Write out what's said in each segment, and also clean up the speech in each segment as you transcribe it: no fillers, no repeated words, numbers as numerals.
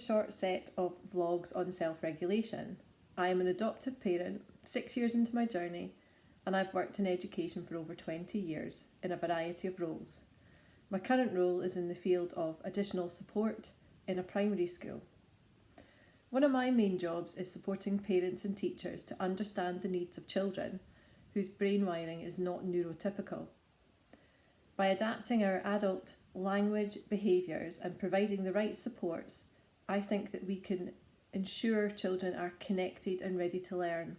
short set of vlogs on self-regulation. I am an adoptive parent, 6 years into my journey, and I've worked in education for over 20 years in a variety of roles. My current role is in the field of additional support in a primary school. One of my main jobs is supporting parents and teachers to understand the needs of children whose brain wiring is not neurotypical. By adapting our adult language, behaviours and providing the right supports, I think that we can ensure children are connected and ready to learn.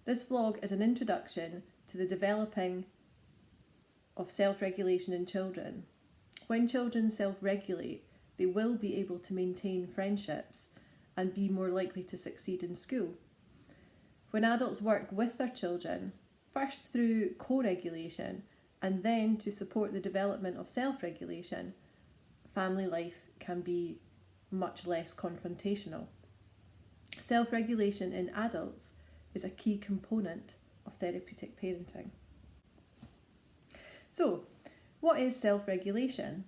This vlog is an introduction to the developing of self-regulation in children. When children self-regulate, they will be able to maintain friendships and be more likely to succeed in school. When adults work with their children, first through co-regulation and then to support the development of self-regulation, family life can be much less confrontational. Self-regulation in adults is a key component of therapeutic parenting. So, what is self-regulation?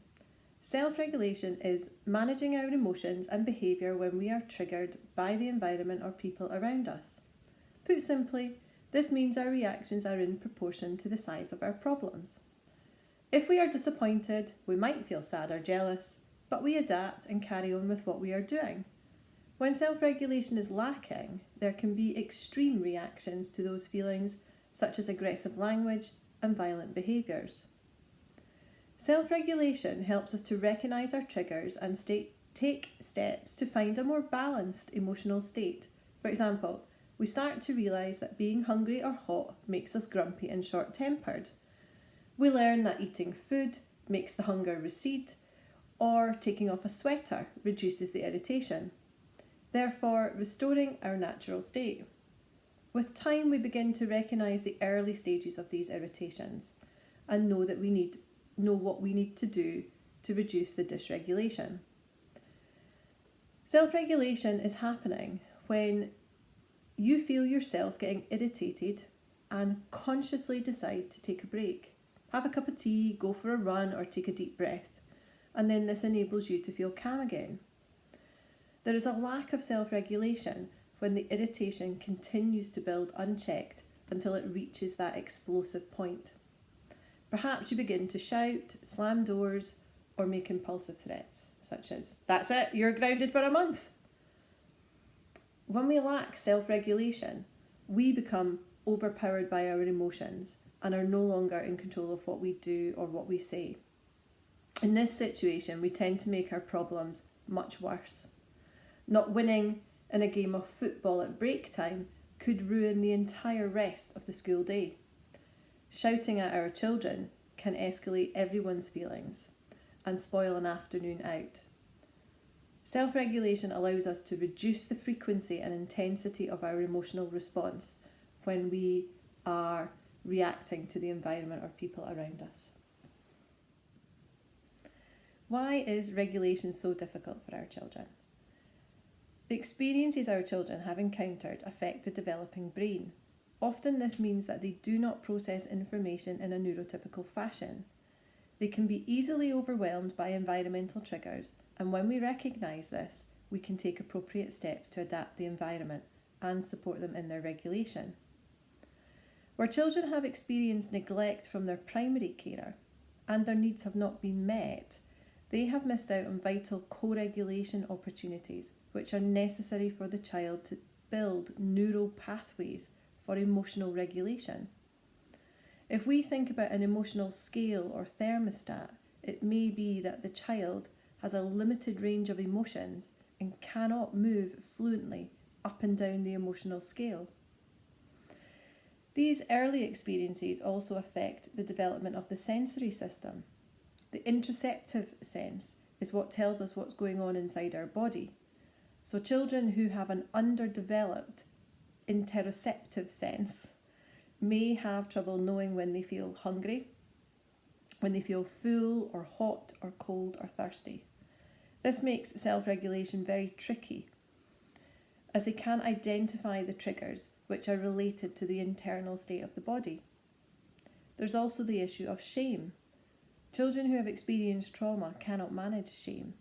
Self-regulation is managing our emotions and behaviour when we are triggered by the environment or people around us. Put simply, this means our reactions are in proportion to the size of our problems. If we are disappointed, we might feel sad or jealous, but we adapt and carry on with what we are doing. When self-regulation is lacking, there can be extreme reactions to those feelings, such as aggressive language and violent behaviours. Self-regulation helps us to recognise our triggers and take steps to find a more balanced emotional state. For example, we start to realise that being hungry or hot makes us grumpy and short-tempered. We learn that eating food makes the hunger recede, or taking off a sweater reduces the irritation, therefore restoring our natural state. With time, we begin to recognise the early stages of these irritations and know what we need to do to reduce the dysregulation. Self-regulation is happening when you feel yourself getting irritated and consciously decide to take a break. Have a cup of tea, go for a run or take a deep breath, and then this enables you to feel calm again. There is a lack of self-regulation when the irritation continues to build unchecked until it reaches that explosive point. Perhaps you begin to shout, slam doors, or make impulsive threats, such as, "That's it, you're grounded for a month." When we lack self-regulation, we become overpowered by our emotions and are no longer in control of what we do or what we say. In this situation, we tend to make our problems much worse. Not winning in a game of football at break time could ruin the entire rest of the school day. Shouting at our children can escalate everyone's feelings and spoil an afternoon out. Self-regulation allows us to reduce the frequency and intensity of our emotional response when we are reacting to the environment or people around us. Why is regulation so difficult for our children? The experiences our children have encountered affect the developing brain. Often this means that they do not process information in a neurotypical fashion. They can be easily overwhelmed by environmental triggers, and when we recognise this, we can take appropriate steps to adapt the environment and support them in their regulation. Where children have experienced neglect from their primary carer and their needs have not been met, they have missed out on vital co-regulation opportunities which are necessary for the child to build neural pathways for emotional regulation. If we think about an emotional scale or thermostat, it may be that the child has a limited range of emotions and cannot move fluently up and down the emotional scale. These early experiences also affect the development of the sensory system. The interoceptive sense is what tells us what's going on inside our body. So children who have an underdeveloped interoceptive sense may have trouble knowing when they feel hungry, when they feel full or hot or cold or thirsty. This makes self-regulation very tricky, as they can't identify the triggers which are related to the internal state of the body. There's also the issue of shame. Children who have experienced trauma cannot manage shame.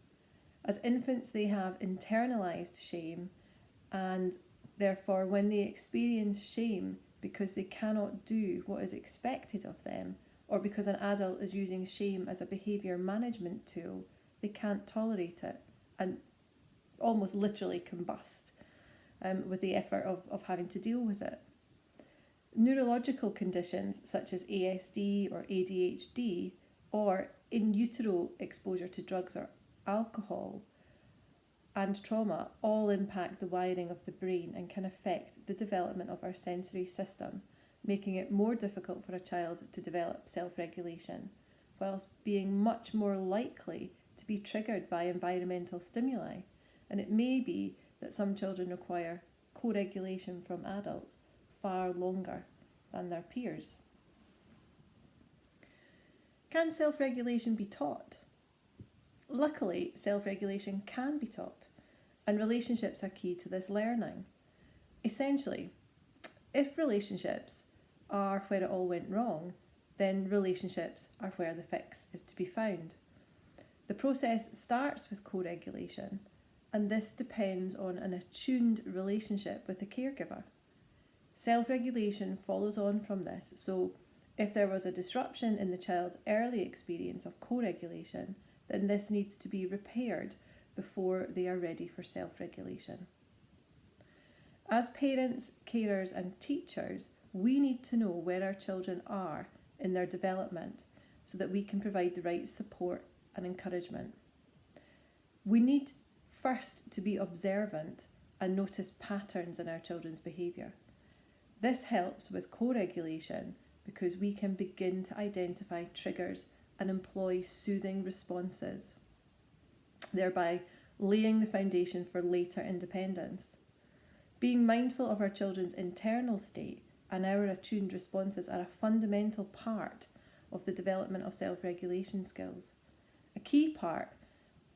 As infants, they have internalized shame, and therefore when they experience shame because they cannot do what is expected of them, or because an adult is using shame as a behaviour management tool, they can't tolerate it and almost literally combust with the effort of having to deal with it. Neurological conditions such as ASD or ADHD, or in utero exposure to drugs or alcohol, and trauma all impact the wiring of the brain and can affect the development of our sensory system, making it more difficult for a child to develop self-regulation, whilst being much more likely to be triggered by environmental stimuli. And it may be that some children require co-regulation from adults far longer than their peers. Can self-regulation be taught? Luckily, self-regulation can be taught, and relationships are key to this learning. Essentially, if relationships are where it all went wrong, then relationships are where the fix is to be found. The process starts with co-regulation, and this depends on an attuned relationship with the caregiver. Self-regulation follows on from this, so if there was a disruption in the child's early experience of co-regulation, then this needs to be repaired before they are ready for self-regulation. As parents, carers and teachers, we need to know where our children are in their development so that we can provide the right support and encouragement. We need first to be observant and notice patterns in our children's behaviour. This helps with co-regulation because we can begin to identify triggers and employ soothing responses, thereby laying the foundation for later independence. Being mindful of our children's internal state and our attuned responses are a fundamental part of the development of self-regulation skills. A key part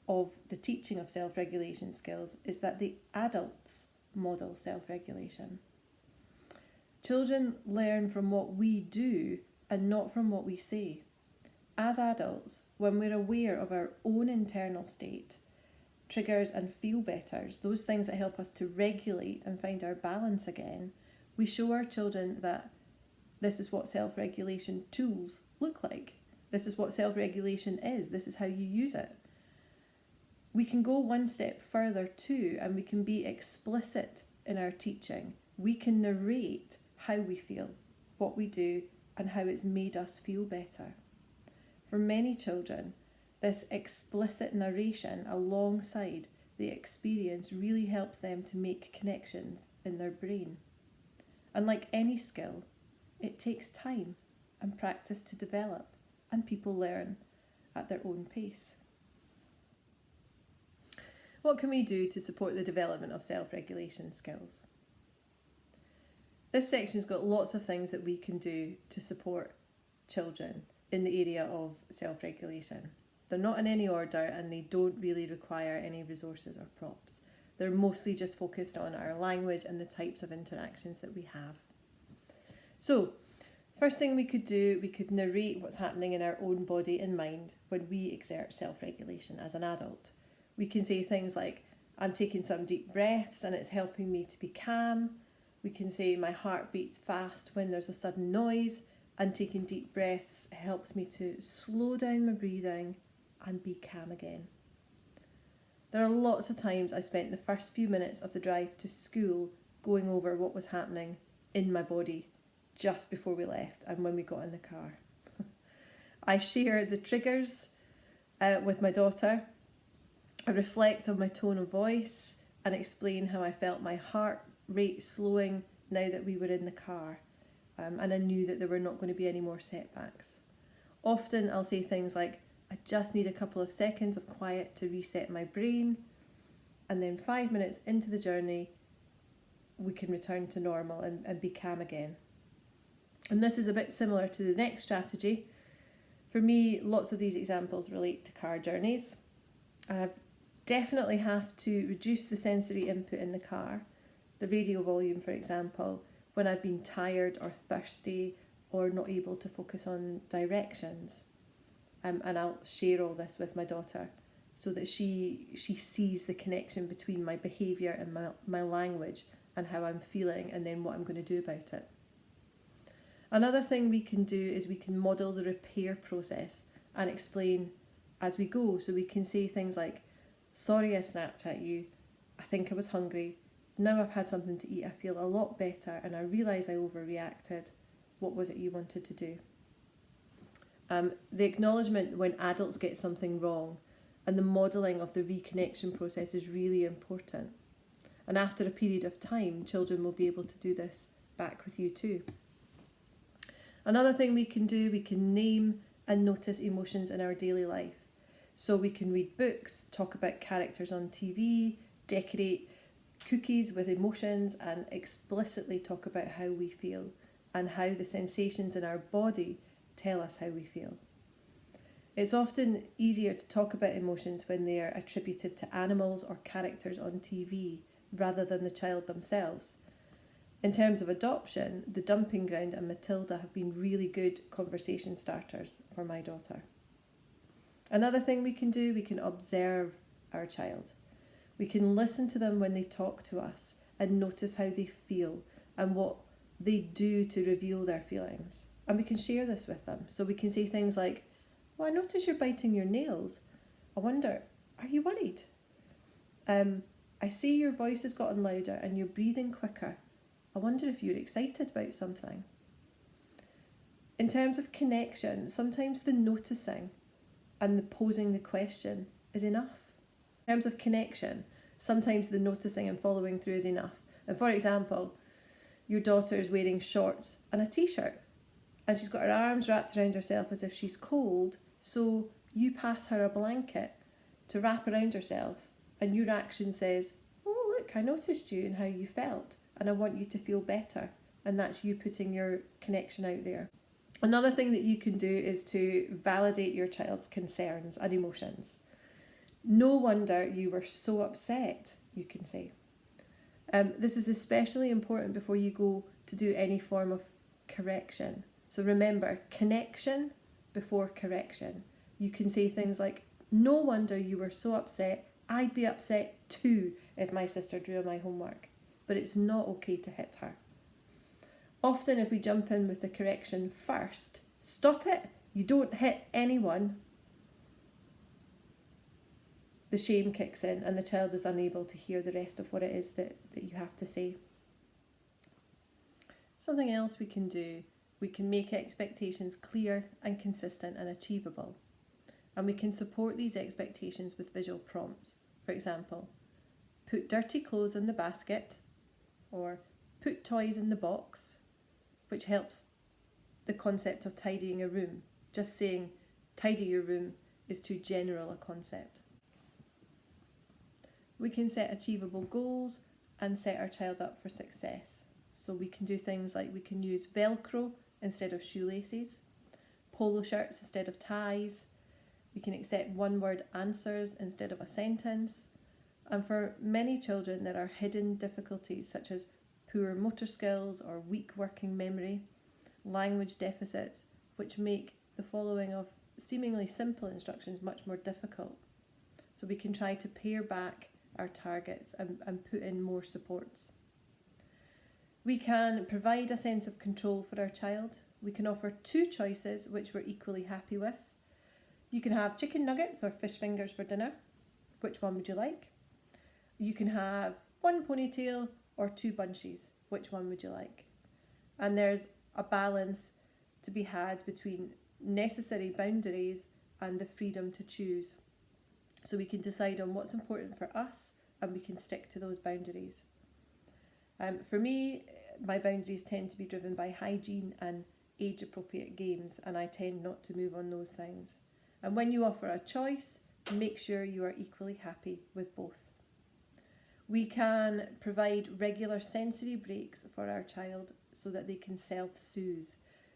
of the teaching of self-regulation skills is that the adults model self-regulation. Children learn from what we do and not from what we say. As adults, when we're aware of our own internal state, triggers and feel-betters, those things that help us to regulate and find our balance again, we show our children that this is what self-regulation tools look like. This is what self-regulation is. This is how you use it. We can go one step further too, and we can be explicit in our teaching. We can narrate how we feel, what we do, and how it's made us feel better. For many children, this explicit narration alongside the experience really helps them to make connections in their brain. And like any skill, it takes time and practice to develop, and people learn at their own pace. What can we do to support the development of self-regulation skills? This section's got lots of things that we can do to support children in the area of self-regulation. They're not in any order and they don't really require any resources or props. They're mostly just focused on our language and the types of interactions that we have. So, first thing we could do, we could narrate what's happening in our own body and mind when we exert self-regulation as an adult. We can say things like, I'm taking some deep breaths and it's helping me to be calm. We can say my heart beats fast when there's a sudden noise, and taking deep breaths helps me to slow down my breathing and be calm again. There are lots of times I spent the first few minutes of the drive to school going over what was happening in my body just before we left and when we got in the car. I share the triggers with my daughter. I reflect on my tone of voice and explain how I felt my heart rate slowing now that we were in the car, and I knew that there were not going to be any more setbacks. Often I'll say things like, I just need a couple of seconds of quiet to reset my brain, and then 5 minutes into the journey we can return to normal and be calm again. And this is a bit similar to the next strategy. For me, lots of these examples relate to car journeys. I definitely have to reduce the sensory input in the car, the radio volume for example, when I've been tired or thirsty or not able to focus on directions. And I'll share all this with my daughter so that she sees the connection between my behaviour and my language and how I'm feeling and then what I'm going to do about it. Another thing we can do is we can model the repair process and explain as we go. So we can say things like, sorry I snapped at you, I think I was hungry, now I've had something to eat, I feel a lot better and I realise I overreacted. What was it you wanted to do? The acknowledgement when adults get something wrong and the modelling of the reconnection process is really important. And after a period of time, children will be able to do this back with you too. Another thing we can do, we can name and notice emotions in our daily life. So we can read books, talk about characters on TV, decorate cookies with emotions and explicitly talk about how we feel and how the sensations in our body tell us how we feel. It's often easier to talk about emotions when they are attributed to animals or characters on TV rather than the child themselves. In terms of adoption, The Dumping Ground and Matilda have been really good conversation starters for my daughter. Another thing we can do, we can observe our child. We can listen to them when they talk to us and notice how they feel and what they do to reveal their feelings. And we can share this with them. So we can say things like, well, I notice you're biting your nails. I wonder, are you worried? I see your voice has gotten louder and you're breathing quicker. I wonder if you're excited about something. In terms of connection, sometimes the noticing and the posing the question is enough. In terms of connection, sometimes the noticing and following through is enough. And for example, your daughter is wearing shorts and a t-shirt and she's got her arms wrapped around herself as if she's cold, so you pass her a blanket to wrap around herself and your action says, oh look, I noticed you and how you felt and I want you to feel better, and that's you putting your connection out there. Another thing that you can do is to validate your child's concerns and emotions. No wonder you were so upset, you can say. This is especially important before you go to do any form of correction. So remember, connection before correction. You can say things like, no wonder you were so upset, I'd be upset too if my sister drew on my homework. But it's not okay to hit her. Often if we jump in with the correction first, stop it, you don't hit anyone, the shame kicks in and the child is unable to hear the rest of what it is that you have to say. Something else we can do, we can make expectations clear and consistent and achievable. And we can support these expectations with visual prompts. For example, put dirty clothes in the basket, or put toys in the box, which helps the concept of tidying a room. Just saying tidy your room is too general a concept. We can set achievable goals and set our child up for success. So we can do things like we can use Velcro instead of shoelaces, polo shirts instead of ties, we can accept one-word answers instead of a sentence, and for many children there are hidden difficulties such as poor motor skills or weak working memory, language deficits, which make the following of seemingly simple instructions much more difficult. So we can try to pare back our targets and put in more supports. We can provide a sense of control for our child. We can offer 2 choices which we're equally happy with. You can have chicken nuggets or fish fingers for dinner. Which one would you like? You can have 1 ponytail or 2 bunches. Which one would you like? And there's a balance to be had between necessary boundaries and the freedom to choose. So we can decide on what's important for us and we can stick to those boundaries. For me, my boundaries tend to be driven by hygiene and age-appropriate games, and I tend not to move on those things. And when you offer a choice, make sure you are equally happy with both. We can provide regular sensory breaks for our child so that they can self-soothe.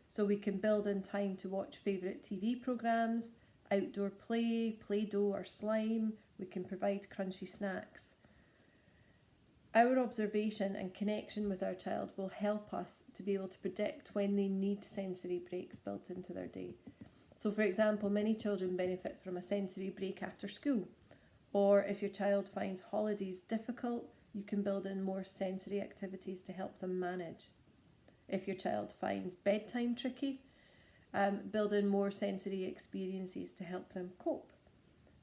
So we can build in time to watch favourite TV programmes, outdoor play, Play-Doh or slime. We can provide crunchy snacks. Our observation and connection with our child will help us to be able to predict when they need sensory breaks built into their day. So for example, many children benefit from a sensory break after school, Or if your child finds holidays difficult, you can build in more sensory activities to help them manage. If your child finds bedtime tricky, build in more sensory experiences to help them cope.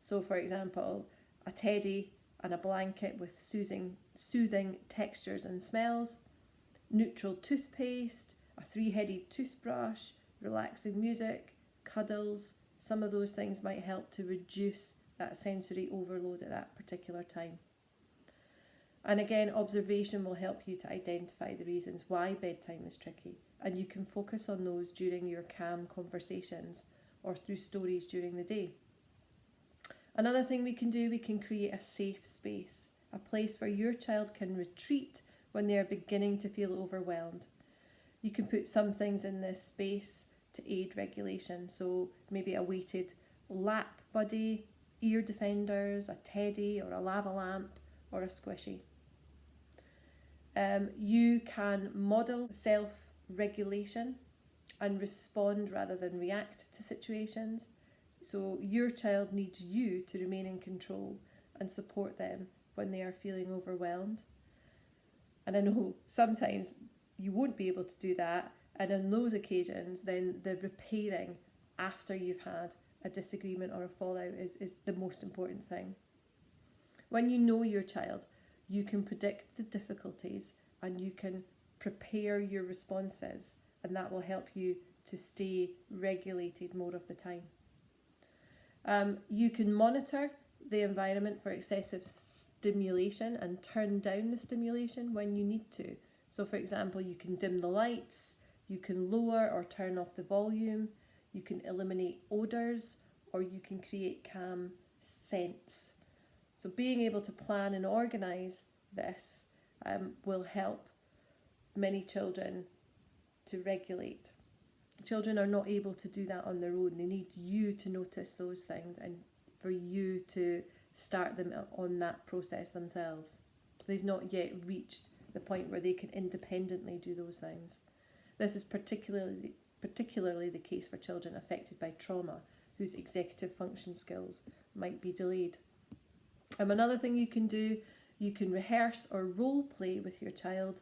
So for example, a teddy and a blanket with soothing textures and smells, neutral toothpaste, a three-headed toothbrush, relaxing music, cuddles. Some of those things might help to reduce that sensory overload at that particular time. And again, observation will help you to identify the reasons why bedtime is tricky, and you can focus on those during your calm conversations or through stories during the day. Another thing we can do, we can create a safe space, a place where your child can retreat when they are beginning to feel overwhelmed. You can put some things in this space to aid regulation, so maybe a weighted lap buddy, ear defenders, a teddy or a lava lamp or a squishy. You can model self-regulation and respond rather than react to situations. So your child needs you to remain in control and support them when they are feeling overwhelmed. And I know sometimes you won't be able to do that, and on those occasions then the repairing after you've had a disagreement or a fallout is the most important thing. When you know your child, you can predict the difficulties and you can prepare your responses, and that will help you to stay regulated more of the time. You can monitor the environment for excessive stimulation and turn down the stimulation when you need to. So for example, you can dim the lights, you can lower or turn off the volume, you can eliminate odours, or you can create calm scents. So being able to plan and organise this will help many children to regulate. Children are not able to do that on their own. They need you to notice those things and for you to start them on that process themselves. They've not yet reached the point where they can independently do those things. This is particularly the case for children affected by trauma, whose executive function skills might be delayed. Another thing you can do, you can rehearse or role play with your child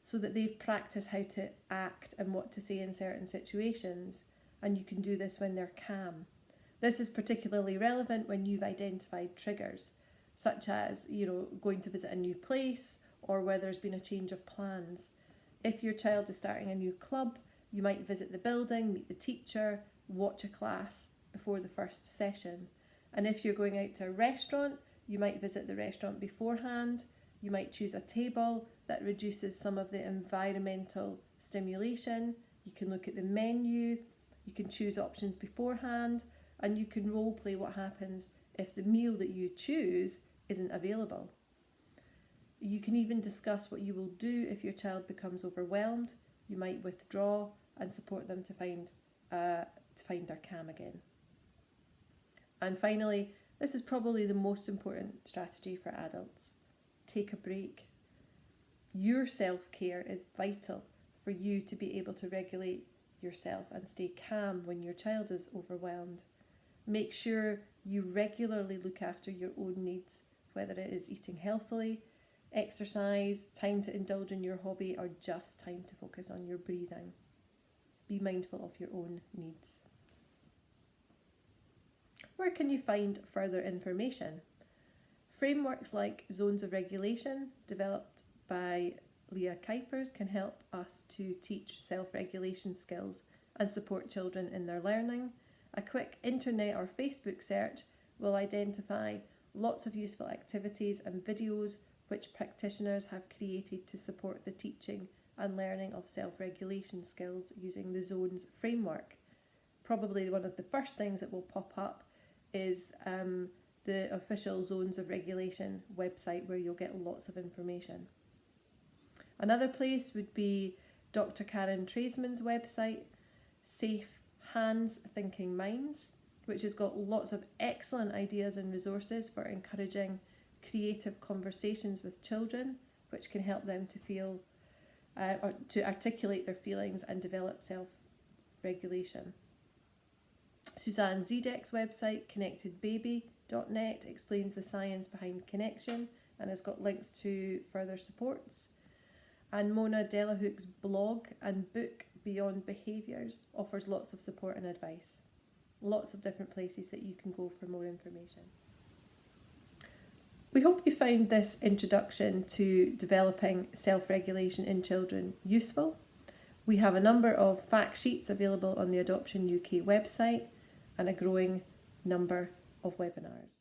so that they've practiced how to act and what to say in certain situations, and you can do this when they're calm. This is particularly relevant when you've identified triggers, such as, going to visit a new place or where there's been a change of plans. If your child is starting a new club, you might visit the building, meet the teacher, watch a class before the first session. And if you're going out to a restaurant, you might visit the restaurant beforehand. You might choose a table that reduces some of the environmental stimulation. You can look at the menu, you can choose options beforehand, and you can role play what happens if the meal that you choose isn't available. You can even discuss what you will do if your child becomes overwhelmed. You might withdraw and support them to find their calm again. And finally, this is probably the most important strategy for adults. Take a break. Your self-care is vital for you to be able to regulate yourself and stay calm when your child is overwhelmed. Make sure you regularly look after your own needs, whether it is eating healthily, exercise, time to indulge in your hobby, or just time to focus on your breathing. Be mindful of your own needs. Where can you find further information? Frameworks like Zones of Regulation, developed by Leah Kuipers, can help us to teach self-regulation skills and support children in their learning. A quick internet or Facebook search will identify lots of useful activities and videos which practitioners have created to support the teaching and learning of self-regulation skills using the Zones framework. Probably one of the first things that will pop up is the official Zones of Regulation website, where you'll get lots of information. Another place would be Dr. Karen Treisman's website, Safe Hands Thinking Minds, which has got lots of excellent ideas and resources for encouraging creative conversations with children, which can help them to feel or to articulate their feelings and develop self-regulation. Suzanne Zedek's website, Connected Baby, connectedbabynet explains the science behind connection and has got links to further supports. And Mona Delahook's blog and book Beyond Behaviours offers lots of support and advice. Lots of different places that you can go for more information. We hope you found this introduction to developing self-regulation in children useful. We have a number of fact sheets available on the Adoption UK website and a growing number of webinars.